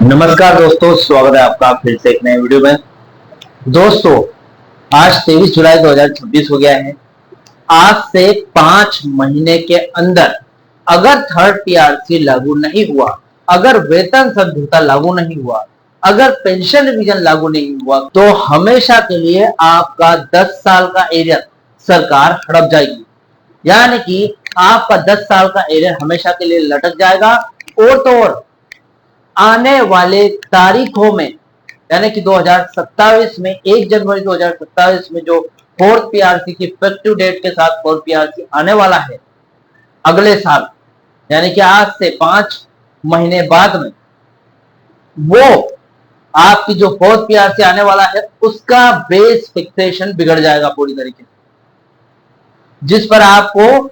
नमस्कार दोस्तों, स्वागत है आपका फिर से एक नए वीडियो में। दोस्तों, आज 23 जुलाई 2026 हो गया है। आज से 5 महीने के अंदर अगर थर्ड पीआरसी लागू नहीं हुआ, अगर वेतन समझौता लागू नहीं हुआ, अगर पेंशन रिवीजन लागू नहीं हुआ, तो हमेशा के लिए आपका 10 साल का एरियर सरकार हड़प जाएगी। यानी कि आपका 10 साल का एरियर हमेशा के लिए लटक जाएगा। और तो और आने वाले तारीखों में, यानी कि 2027 में 1 जनवरी 2027 में जो फोर्थ पीआरसी की इफेक्टिव डेट के साथ फोर्थ पीआरसी आने वाला है अगले साल, यानी कि आज से 5 महीने बाद में, वो आपकी जो फोर्थ पीआरसी आने वाला है उसका बेस फिक्सेशन बिगड़ जाएगा पूरी तरीके से। जिस पर आपको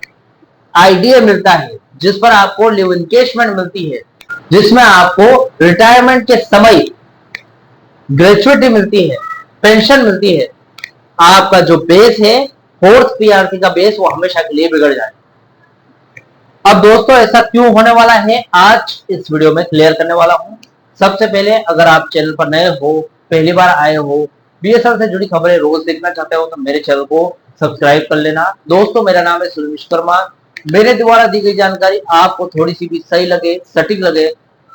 आईडीए मिलता है, जिस पर आपको लिव इनकेशमेंट मिलती है, जिसमें आपको रिटायरमेंट के समय ग्रेचुइटी मिलती है, पेंशन मिलती है, आपका जो बेस है फोर्थ पीआरसी का बेस, वो हमेशा के लिए बिगड़ जाए। अब दोस्तों, ऐसा क्यों होने वाला है आज इस वीडियो में क्लियर करने वाला हूं। सबसे पहले, अगर आप चैनल पर नए हो, पहली बार आए हो, बीएसएल से जुड़ी खबरें रोज देखना चाहते हो, तो मेरे चैनल को सब्सक्राइब कर लेना। दोस्तों, मेरा नाम है सुनील विश्वकर्मा। मेरे द्वारा दी गई जानकारी आपको थोड़ी सी भी सही लगे, सटीक लगे,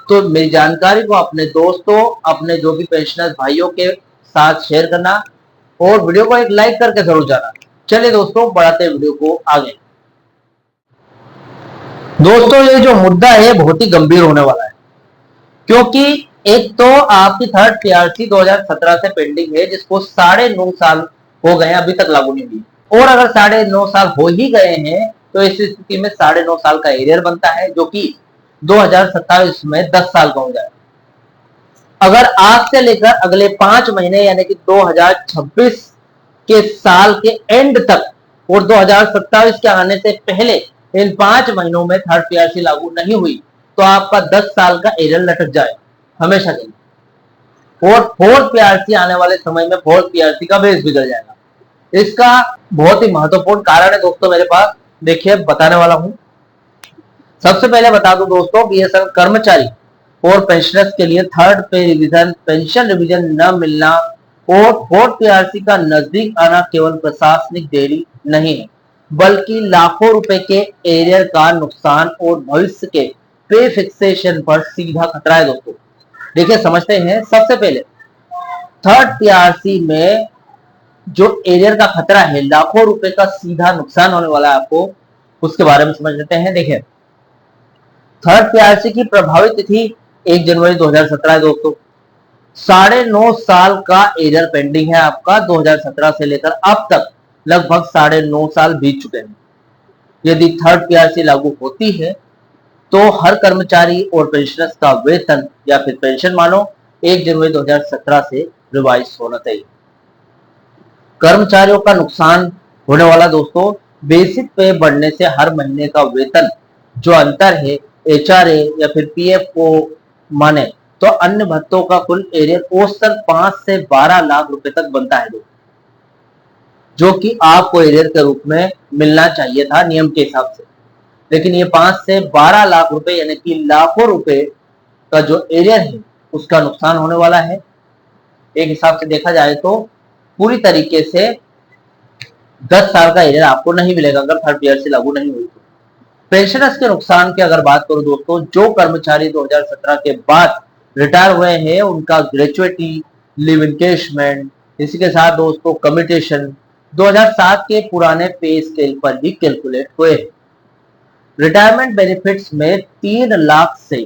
तो मेरी जानकारी को अपने दोस्तों, अपने जो भी पेंशनर्स भाइयों के साथ शेयर करना और वीडियो को एक लाइक करके जरूर जाना। चलिए दोस्तों, बढ़ाते वीडियो को आगे। दोस्तों, ये जो मुद्दा है बहुत ही गंभीर होने वाला है, क्योंकि एक तो आपकी थर्ड पीआरसी 2017 से पेंडिंग है, जिसको 9.5 साल हो गए, अभी तक लागू नहीं हुई। और अगर 9.5 साल हो ही गए हैं, तो इस स्थिति में 9.5 साल का एरियर बनता है, जो कि 2027 में 10 साल का हो जाएगा। अगर आज से लेकर अगले 5 महीने, यानी कि 2026 के साल के एंड तक और 2027 के आने से पहले इन 5 महीनों में थर्ड पीआरसी लागू नहीं हुई, तो आपका 10 साल का एरियर लटक जाए हमेशा के लिए। और फोर्थ पीआरसी आने वाले समय में फोर्थ पीआरसी का बेस बिगड़ जाएगा। इसका बहुत ही महत्वपूर्ण कारण है दोस्तों मेरे पास, देखिए बताने वाला हूं। सबसे पहले बता दूं दोस्तों, बीएसएल कर्मचारी और पेंशनर्स के लिए थर्ड पे रिवीजन, पेंशन रिवीजन न मिलना और फोर्थ पीआरसी का नजदीक आना केवल प्रशासनिक देरी नहीं है, बल्कि लाखों रुपए के एरियर का नुकसान और भविष्य के पे फिक्सेशन पर सीधा खतरा है दोस्तों। देखिए समझते हैं। सबसे पहले, थर्ड पीआरसी में जो एरियर का खतरा है, लाखों रुपए का सीधा नुकसान होने वाला है आपको, उसके बारे में समझ लेते हैं। देखिए, थर्ड पीआरसी की प्रभावी तिथि 1 जनवरी 2017 है दोस्तों। 9.5 साल का एरियर पेंडिंग है आपका। 2017 से लेकर अब तक लगभग 9.5 साल बीत चुके हैं। यदि थर्ड पीआरसी लागू होती है, तो हर कर्मचारी और पेंशनर्स का वेतन या फिर पेंशन मानो 1 जनवरी 2017 से रिवाइज होना चाहिए। कर्मचारियों का नुकसान होने वाला दोस्तों, बेसिक पे बढ़ने से हर महीने का वेतन जो अंतर है एचआरए या फिर पीएफ को माने, तो अन्य भत्तों का कुल एरियर औसतन 5 से 12 लाख रुपए तक बनता है दोस्तों, जो कि आपको एरियर के रूप में मिलना चाहिए था नियम के हिसाब से। लेकिन ये 5 से 12 लाख रुपए, यानी कि लाखों रुपए का जो एरियर है उसका नुकसान होने वाला है। एक हिसाब से देखा जाए तो पूरी तरीके से 10 साल का एरियर आपको नहीं मिलेगा अगर थर्ड पीआरसी लागू नहीं हुई तो। पेंशनर्स के नुकसान की अगर बात करूं दोस्तों, जो कर्मचारी 2017 के बाद रिटायर हुए हैं, उनका ग्रेचुइटी, लिव इनकेशमेंट, इसी के साथ दोस्तों कम्यूटेशन 2007 के पुराने पे स्केल पर ही कैलकुलेट हुए। रिटायरमेंट बेनिफिट्स में 3 लाख से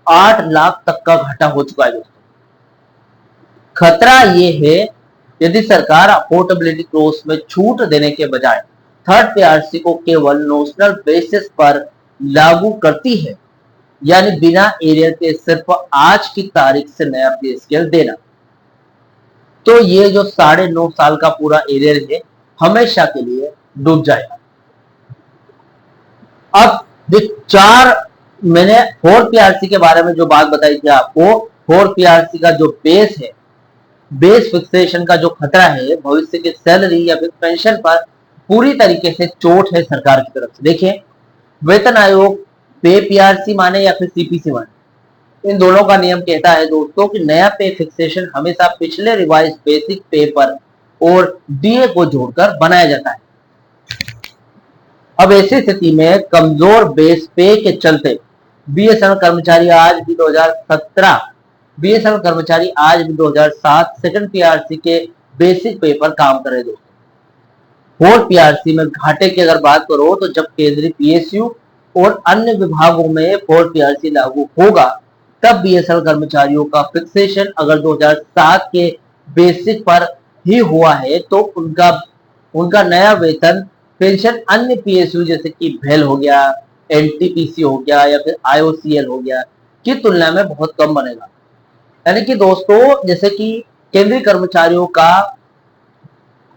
8 लाख तक का घाटा हो चुका है दोस्तों। खतरा ये है, यदि सरकार अफोर्डेबिलिटी क्लॉज में छूट देने के बजाय थर्ड पीआरसी को केवल नोशनल बेसिस पर लागू करती है, यानी बिना एरियर के सिर्फ आज की तारीख से नया पे स्केल देना, तो ये जो 9.5 साल का पूरा एरियर है हमेशा के लिए डूब जाएगा। अब मैंने फोर्थ पीआरसी के बारे में जो बात बताई थी आपको, फोर्थ पीआरसी का जो बेस है, बेस फिक्सेशन का जो खतरा है भविष्य की सैलरी या फिर पेंशन पर पूरी तरीके से चोट है सरकार की तरफ से। देखिए, वेतन आयोग पे पीआरसी माने या फिर सीपीसी माने, इन दोनों का नियम कहता है दोस्तों कि नया पे फिक्सेशन हमेशा पिछले रिवाइज बेसिक पे पर और डीए को जोड़कर बनाया जाता है। अब ऐसी स्थिति में कमजोर बेस पे के चलते बीएसएनएल कर्मचारी आज भी 2017 बीएसएनएल कर्मचारी आज भी 2007 सेकंड पीआरसी के बेसिक पे पर काम कर रहे दोस्तों। फोर्थ पीआरसी में घाटे की अगर बात करो तो जब केंद्रीय पीएसयू और अन्य विभागों में फोर्थ पीआरसी लागू होगा तब बीएसएनएल कर्मचारियों का फिक्सेशन अगर 2007 के बेसिक पर ही हुआ है तो उनका उनका नया वेतन पेंशन अन्य पीएसयू जैसे कि भेल हो गया, एनटीपीसी हो गया या फिर आईओसीएल हो गया की तुलना में बहुत कम बनेगा। यानी कि दोस्तों जैसे कि केंद्रीय कर्मचारियों का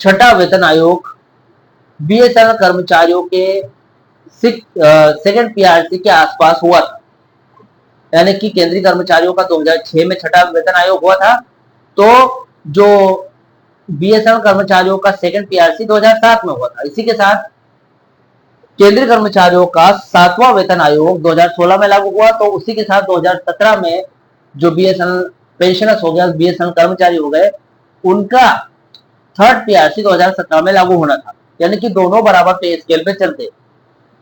छठा वेतन आयोग बीएसएनएल कर्मचारियों के सेकंड पीआरसी के आसपास हुआ था। यानी कि केंद्रीय कर्मचारियों का 2006 में छठा वेतन आयोग हुआ था, तो जो बीएसएनएल कर्मचारियों का सेकंड पीआरसी 2007 में हुआ था। इसी के साथ केंद्रीय कर्मचारियों का सातवां वेतन आयोग 2016 में लागू हुआ, तो उसी के साथ 2017 में जो बीएसएनएल पेंशनर्स हो गया, बीएसएनएल कर्मचारी हो गए, उनका थर्ड पीआरसी 2017 में लागू होना था। यानी कि दोनों बराबर पे स्केल पे चलते।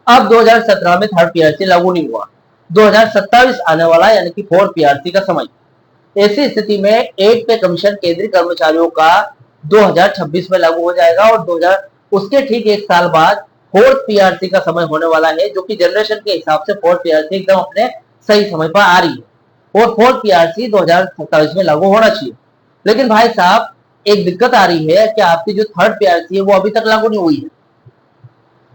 अब 2017 में थर्ड पीआरसी लागू नहीं हुआ, 2027 आने वाला यानी कि फोर्थ पीआरसी का समय। ऐसी स्थिति में 8 पे कमीशन केंद्रीय कर्मचारियों का 2026 में लागू हो जाएगा और उसके ठीक एक साल बाद फोर्थ पीआरसी का समय होने वाला है, जो कि जनरेशन के हिसाब से फोर्थ पीआरसी एकदम अपने सही समय पर आ रही है और फोर्थ पीआरसी 2027 में लागू होना चाहिए। लेकिन भाई साहब एक दिक्कत आ रही है कि आपकी जो थर्ड पीआरसी है वो अभी तक लागू नहीं हुई है।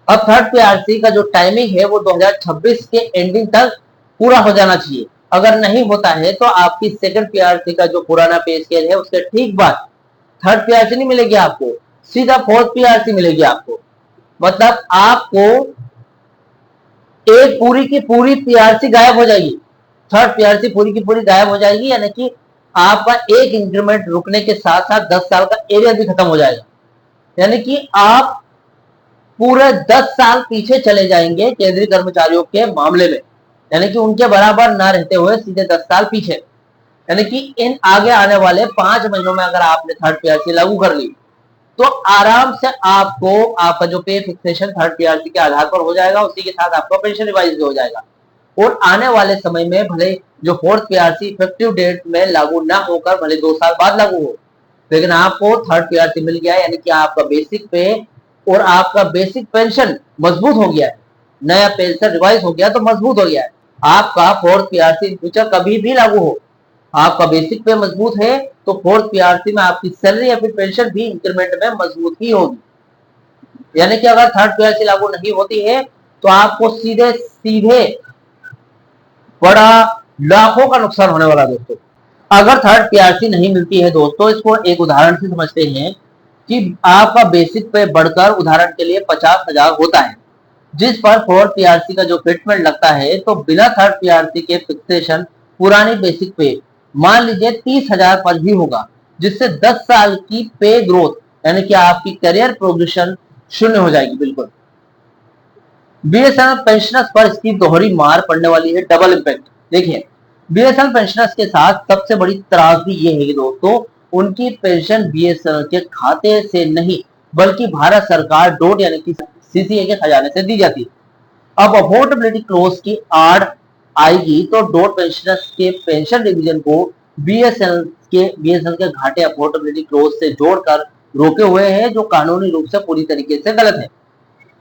अब थर्ड पीआरसी का जो टाइमिंग है वो 2026 के एंडिंग तक पूरा हो जाना चाहिए। अगर नहीं होता है तो आपकी सेकंड पीआरसी का जो पुराना पे स्केल है उसके ठीक बाद थर्ड पीआरसी नहीं मिलेगी आपको, सीधा फोर्थ पीआरसी मिलेगी आपको। मतलब आपको एक पूरी की पूरी पीआरसी गायब हो जाएगी, थर्ड पीआरसी पूरी की पूरी गायब हो जाएगी। यानी कि आपका एक इंक्रीमेंट रुकने के साथ साथ 10 साल का एरिया भी खत्म हो जाएगा। यानी कि आप पूरे 10 साल पीछे चले जाएंगे केंद्रीय कर्मचारियों के मामले में, यानी कि उनके बराबर ना रहते हुए सीधे 10 साल पीछे। यानी कि इन आगे आने वाले 5 महीनों में अगर आपने थर्ड पीआरसी लागू कर ली तो आराम से आपको आपका जो पे फिक्सेशन थर्ड पीआरसी के आधार पर हो जाएगा, उसी के साथ आपका पेंशन रिवाइज भी हो जाएगा। और आने वाले समय में भले जो फोर्थ पीआरसी इफेक्टिव डेट में लागू ना होकर भले 2 साल बाद लागू हो, लेकिन आपको थर्ड पीआरसी मिल गया, यानी कि आपका बेसिक पे और आपका बेसिक पेंशन मजबूत हो गया है। नया पेंशन रिवाइज हो गया तो मजबूत हो गया है। आपका फोर्थ पीआरसी इन फ्यूचर कभी भी लागू हो, आपका बेसिक पे मजबूत है तो फोर्थ पीआरसी में आपकी सैलरी या फिर पेंशन भी इंक्रीमेंट में मजबूत ही होगी। यानी कि अगर थर्ड पीआरसी लागू नहीं होती है तो आपको सीधे सीधे बड़ा लाखों का नुकसान होने वाला दोस्तों। अगर थर्ड पीआरसी नहीं मिलती है दोस्तों, इसको एक उदाहरण से समझते हैं कि आपका बेसिक पे बढ़कर उदाहरण के लिए 50,000 होता है, जिस पर फोर्थ पीआरसी का जो फिटमेंट लगता है, तो बिना थर्ड पीआरसी के फिक्सेशन पुरानी बेसिक पे मान लीजिए 30,000 पर भी होगा, जिससे 10 साल की पे ग्रोथ यानी कि आपकी करियर प्रोग्रेशन शून्य हो जाएगी बिल्कुल। बीएसएनएल पेंशनर्स पर इसकी दोहरी मार पड़ने वाली है, डबल इम्पैक्ट। देखिए बीएसएनएल पेंशनर्स के साथ सबसे बड़ी त्रासदी ये है कि दोस्तों उनकी पेंशन बीएसएनएल के खाते से नहीं बल्कि भारत सरकार डोट यानी कि सीसीए के खजाने से दी जाती है। अब अफोर्डेबिलिटी क्लोज की आड़ आएगी तो डोट पेंशनर्स के पेंशन डिवीजन को बीएसएनएल के घाटे अफोर्डेबिलिटी क्लोज से जोड़कर रोके हुए हैं, जो कानूनी रूप से पूरी तरीके से गलत है।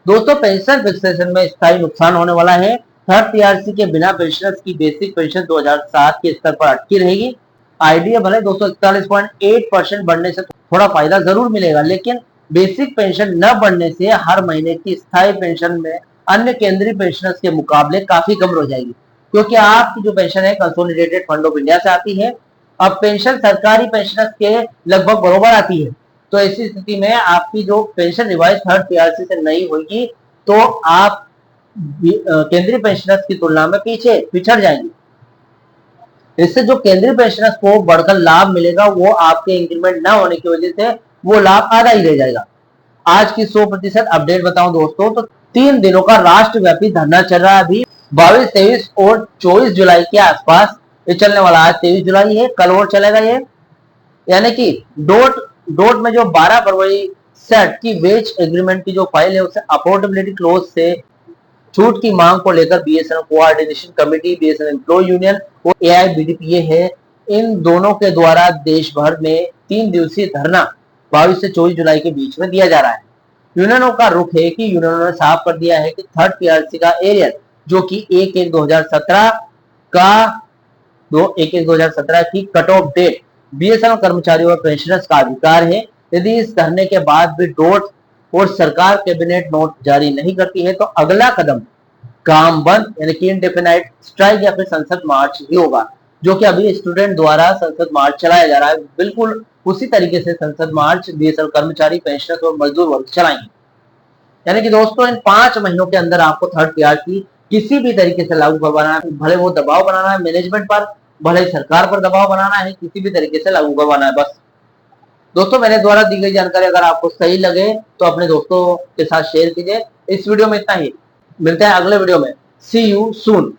दोस्तों पेंशन फिक्सेशन में स्थायी नुकसान होने वाला है। थर्ड पीआरसी के बिना पेंशनर्स की बेसिक पेंशन 2007 के स्तर पर अटकी रहेगी। आईडीए भले 241.8% बढ़ने से थोड़ा फायदा जरूर मिलेगा, लेकिन बेसिक पेंशन न बढ़ने से हर महीने की स्थायी पेंशन में अन्य केंद्रीय पेंशनर्स के मुकाबले काफी कम हो जाएगी, क्योंकि आपकी जो पेंशन है कंसोलिडेटेड फंड ऑफ इंडिया से आती है। अब पेंशन सरकारी पेंशनर्स के लगभग बराबर आती है, तो ऐसी स्थिति में आपकी जो पेंशन रिवाइज थर्ड पीआरसी से नहीं होगी तो आप केंद्रीय पेंशनर्स की तुलना में पीछे पिछड़ जाएंगे। इससे जो केंद्रीय पेंशनर्स को बढ़कर लाभ मिलेगा वो आपके इंक्रीमेंट ना होने की वजह से वो लाभ आधा ही रह जाएगा। आज की 100% अपडेट बताऊं दोस्तों तो 3 दिनों का राष्ट्रव्यापी धरना चल रहा है अभी 22, 23 और 24 जुलाई के आसपास ये चलने वाला आज 23 जुलाई है, कल और चलेगा ये। यानी कि डोट में जो 12 फरवरी सेट की वेज एग्रीमेंट की जो फाइल है उसे अफोर्डेबिलिटी क्लोज से छूट की मांग को लेकर BSNL coordination committee, BSNL employ union और एआईबीडीपीए है, इन दोनों के द्वारा देश भर में 3 दिवसीय धरना 22 से 24 जुलाई के बीच में दिया जा रहा है। यूनियनों का रुख है कि यूनियनों ने साफ कर दिया है कि थर्ड पीआरसी का एरियर जो कि 1/1/2017 का 1/1/2017 की कट ऑफ डेट बीएसएनएल कर्मचारियों और पेंशनर्स का अधिकार है। यदि इस धरने के बाद भी डोट और सरकार कैबिनेट नोट जारी नहीं करती है तो अगला कदम काम बंद यानी कि इनडेफिनाइट स्ट्राइक या फिर संसद मार्च ही होगा, जो कि अभी स्टूडेंट द्वारा संसद मार्च चलाया जा रहा है। बिल्कुल उसी तरीके से संसद मार्च बीएसएनएल कर्मचारी, पेंशनर्स और मजदूर वर्ग चलाएंगे। यानी कि दोस्तों इन 5 महीनों के अंदर आपको थर्ड पीआरसी किसी भी तरीके से लागू करवाना है, भले वो दबाव बनाना है मैनेजमेंट पर, भले सरकार पर दबाव बनाना है, किसी भी तरीके से लागू करवाना है। बस दोस्तों मेरे द्वारा दी गई जानकारी अगर आपको सही लगे तो अपने दोस्तों के साथ शेयर कीजिए। इस वीडियो में इतना ही, मिलते हैं अगले वीडियो में। सी यू सून।